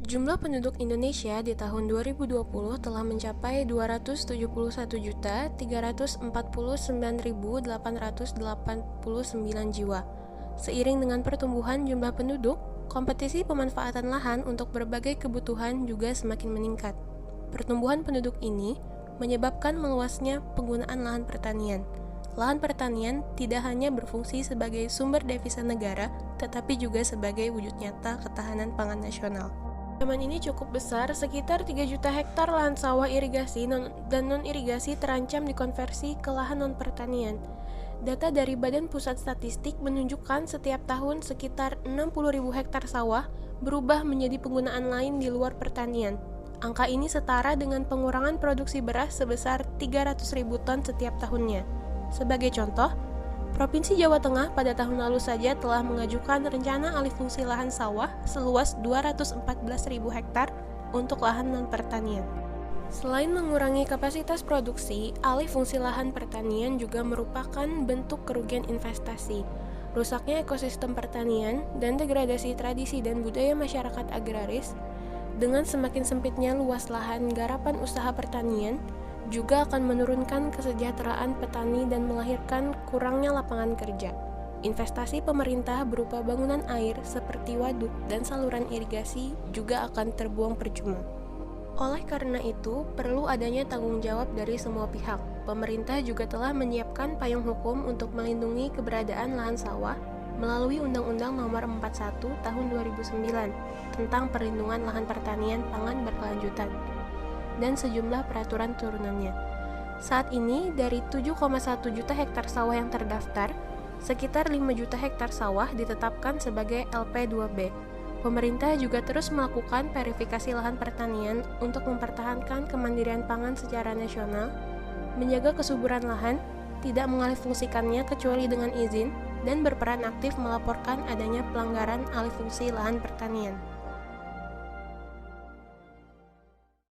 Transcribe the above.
Jumlah penduduk Indonesia di tahun 2020 telah mencapai 271.349.889 jiwa. Seiring dengan pertumbuhan jumlah penduduk, kompetisi pemanfaatan lahan untuk berbagai kebutuhan juga semakin meningkat. Pertumbuhan penduduk ini menyebabkan meluasnya penggunaan lahan pertanian. Lahan pertanian tidak hanya berfungsi sebagai sumber devisa negara, tetapi juga sebagai wujud nyata ketahanan pangan nasional. Zaman ini cukup besar, sekitar 3 juta hektar lahan sawah irigasi dan non-irigasi terancam dikonversi ke lahan non-pertanian. Data dari Badan Pusat Statistik menunjukkan setiap tahun sekitar 60.000 hektar sawah berubah menjadi penggunaan lain di luar pertanian. Angka ini setara dengan pengurangan produksi beras sebesar 300.000 ton setiap tahunnya. Sebagai contoh, Provinsi Jawa Tengah pada tahun lalu saja telah mengajukan rencana alih fungsi lahan sawah seluas 214.000 hektar untuk lahan non-pertanian. Selain mengurangi kapasitas produksi, alih fungsi lahan pertanian juga merupakan bentuk kerugian investasi, rusaknya ekosistem pertanian, dan degradasi tradisi dan budaya masyarakat agraris. Dengan semakin sempitnya luas lahan garapan usaha pertanian, juga akan menurunkan kesejahteraan petani dan melahirkan kurangnya lapangan kerja. Investasi pemerintah berupa bangunan air seperti waduk dan saluran irigasi juga akan terbuang percuma. Oleh karena itu, perlu adanya tanggung jawab dari semua pihak. Pemerintah juga telah menyiapkan payung hukum untuk melindungi keberadaan lahan sawah melalui Undang-Undang Nomor 41 Tahun 2009 tentang perlindungan lahan pertanian pangan berkelanjutan dan sejumlah peraturan turunannya. Saat ini, dari 7,1 juta hektar sawah yang terdaftar, sekitar 5 juta hektar sawah ditetapkan sebagai LP2B. Pemerintah juga terus melakukan verifikasi lahan pertanian untuk mempertahankan kemandirian pangan secara nasional, menjaga kesuburan lahan, tidak mengalihfungsikannya kecuali dengan izin, dan berperan aktif melaporkan adanya pelanggaran alih fungsi lahan pertanian.